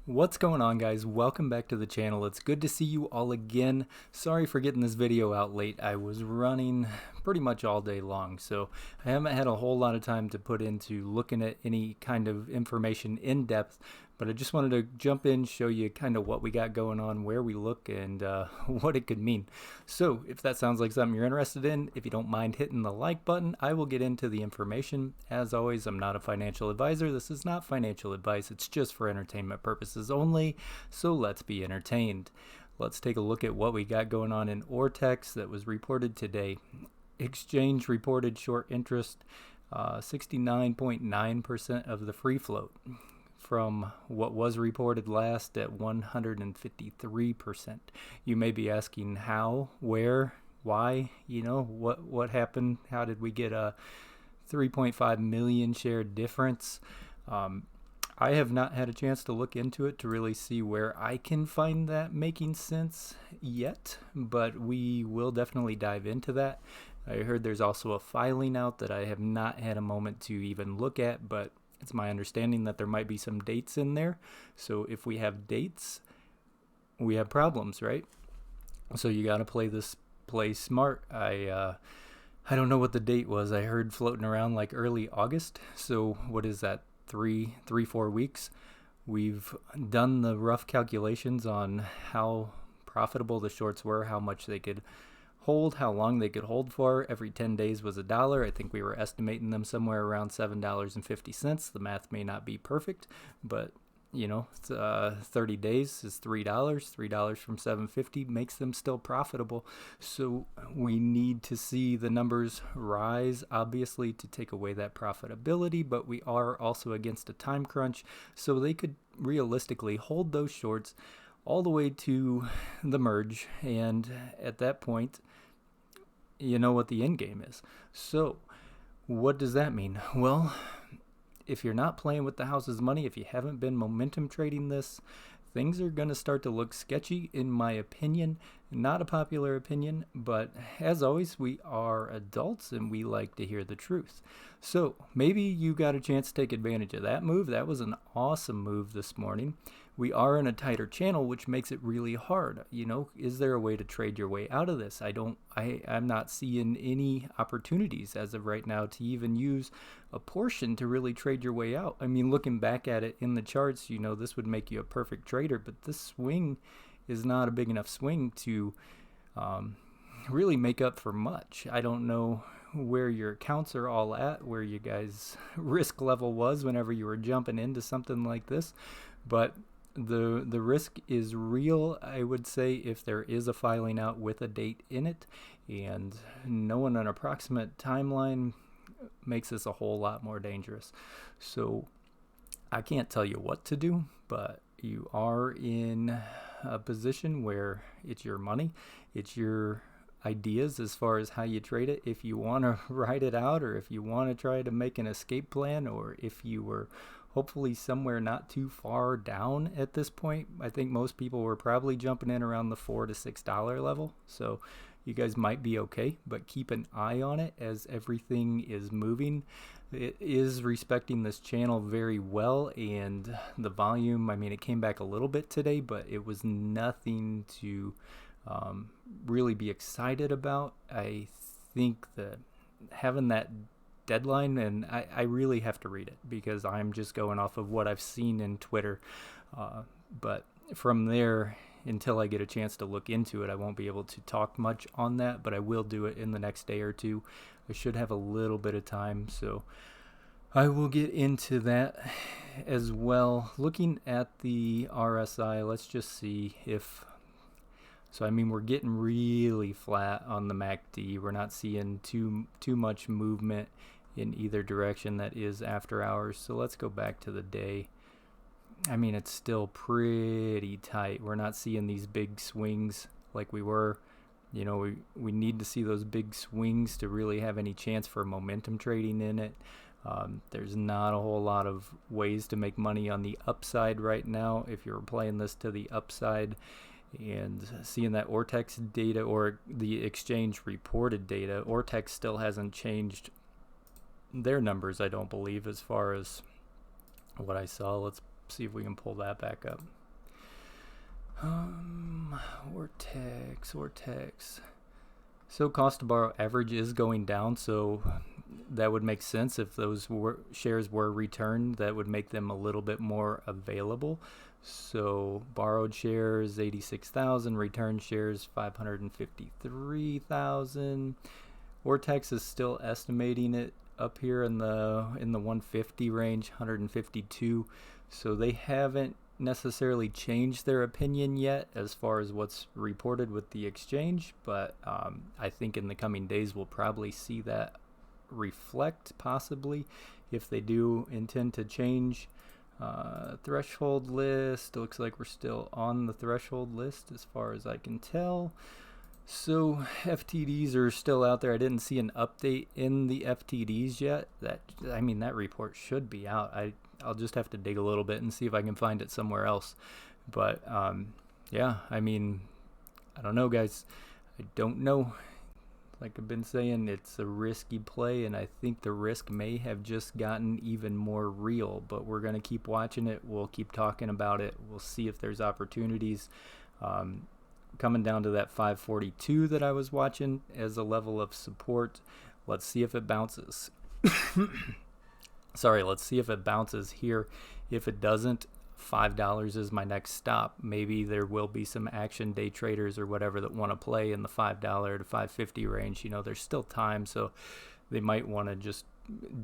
What's going on, guys? Welcome back to the channel. It's good to see you all again. Sorry for getting this video out late. I was running pretty much all day long, so I haven't had a whole lot of time to put into looking at any kind of information in depth, but I just wanted to jump in, show you kind of what we got going on, where we look, and what it could mean. So if that sounds like something you're interested in, if you don't mind hitting the like button, I will get into the information. As always, I'm not a financial advisor. This is not financial advice. It's just for entertainment purposes only, so let's be entertained. Let's take a look at what we got going on in Ortex that was reported today. Exchange reported short interest, 69.9% of the free float, from what was reported last at 153%. You may be asking how, where, why, what happened? How did we get a 3.5 million share difference? I have not had a chance to look into it to really see where I can find that making sense yet, but we will definitely dive into that. I heard there's also a filing out that I have not had a moment to even look at, but it's my understanding that there might be some dates in there. So if we have dates, we have problems, right? So you got to play smart. I don't know what the date was. I heard floating around like early August. So what is that? 4 weeks. We've done the rough calculations on how profitable the shorts were, how much they could hold, how long they could hold for. Every 10 days was $1. I think we were estimating them somewhere around $7.50. The math may not be perfect, but 30 days is $3. $3 from 750 makes them still profitable. So we need to see the numbers rise, obviously, to take away that profitability, but we are also against a time crunch, so they could realistically hold those shorts all the way to the merge, and at that point, you know what the end game is. So what does that mean? Well, if you're not playing with the house's money, if you haven't been momentum trading this, things are going to start to look sketchy, in my opinion. Not a popular opinion, but as always, we are adults and we like to hear the truth. So maybe you got a chance to take advantage of that move. That was an awesome move this morning. We are in a tighter channel, which makes it really hard. Is there a way to trade your way out of this? I'm not seeing any opportunities as of right now to even use a portion to really trade your way out. I mean, looking back at it in the charts, this would make you a perfect trader, but this swing is not a big enough swing to really make up for much. I don't know where your accounts are all at, where you guys' risk level was whenever you were jumping into something like this, but the risk is real, I would say, if there is a filing out with a date in it, and knowing an approximate timeline makes this a whole lot more dangerous. So I can't tell you what to do, but you are in a position where it's your money, it's your ideas as far as how you trade it. If you want to ride it out, or if you want to try to make an escape plan, or if you were hopefully somewhere not too far down at this point. I think most people were probably jumping in around the $4 to $6 level, so you guys might be okay, but keep an eye on it as everything is moving. It is respecting this channel very well, and the volume, I mean, it came back a little bit today, but it was nothing to really be excited about. I think that having that deadline, and I really have to read it because I'm just going off of what I've seen in Twitter, but from there, until I get a chance to look into it, I won't be able to talk much on that, but I will do it in the next day or two. I should have a little bit of time, so I will get into that as well. Looking at the RSI, let's just see if, so I mean, we're getting really flat on the MACD. We're not seeing too much movement in either direction that is after hours. So let's go back to the day. I mean, it's still pretty tight. We're not seeing these big swings like we were. We need to see those big swings to really have any chance for momentum trading in it. There's not a whole lot of ways to make money on the upside right now if you're playing this to the upside. And seeing that Ortex data, or the exchange reported data, Ortex still hasn't changed their numbers, I don't believe, as far as what I saw. Let's see if we can pull that back up. Vortex. So cost to borrow average is going down, so that would make sense. If those shares were returned, that would make them a little bit more available. So borrowed shares 86,000, returned shares 553,000. Vortex is still estimating it up here in the 150 range, 152. So they haven't necessarily changed their opinion yet as far as what's reported with the exchange, but I think in the coming days we'll probably see that reflect, possibly, if they do intend to change. Threshold list, looks like we're still on the threshold list as far as I can tell. So FTDs are still out there. I didn't see an update in the FTDs yet. That report should be out. I'll just have to dig a little bit and see if I can find it somewhere else. But yeah, I don't know, guys. I don't know. Like I've been saying, it's a risky play, and I think the risk may have just gotten even more real. But we're going to keep watching it. We'll keep talking about it. We'll see if there's opportunities. Coming down to that 542 that I was watching as a level of support. Let's see if it bounces. Let's see if it bounces here. If it doesn't, $5 is my next stop. Maybe there will be some action day traders or whatever that want to play in the $5 to $5.50 range. There's still time, so they might want to just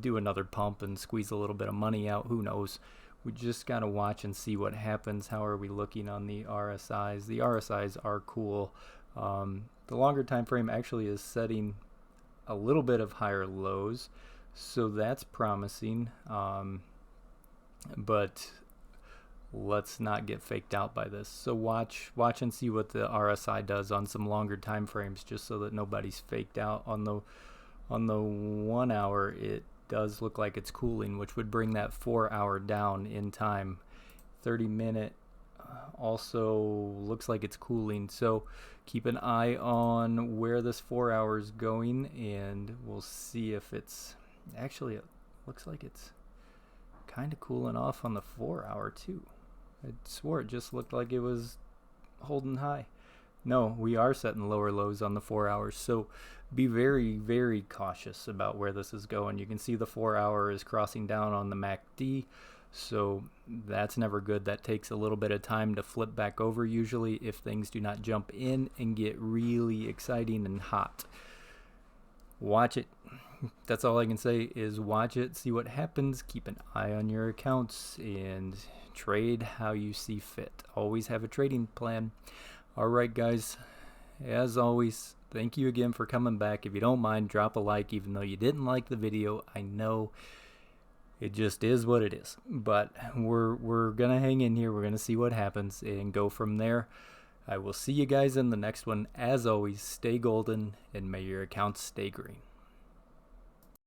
do another pump and squeeze a little bit of money out. Who knows? We just got to watch and see what happens. How are we looking on the RSIs? The RSIs are cool. The longer time frame actually is setting a little bit of higher lows, so that's promising. But let's not get faked out by this. So watch and see what the RSI does on some longer time frames, just so that nobody's faked out. On the 1 hour, it does look like it's cooling, which would bring that 4 hour down in time. 30-minute also looks like it's cooling, so keep an eye on where this 4 hour is going, and we'll see if it's actually, it looks like it's kind of cooling off on the 4 hour too. I swore it just looked like it was holding high. No, we are setting lower lows on the 4 hours, so be very, very cautious about where this is going. You can see the 4 hour is crossing down on the MACD, so that's never good. That takes a little bit of time to flip back over usually if things do not jump in and get really exciting and hot. Watch it. That's all I can say is watch it, see what happens, keep an eye on your accounts, and trade how you see fit. Always have a trading plan. All right, guys, as always, thank you again for coming back. If you don't mind, drop a like, even though you didn't like the video. I know it just is what it is, but we're gonna hang in here. We're gonna see what happens and go from there. I will see you guys in the next one. As always, stay golden and may your accounts stay green.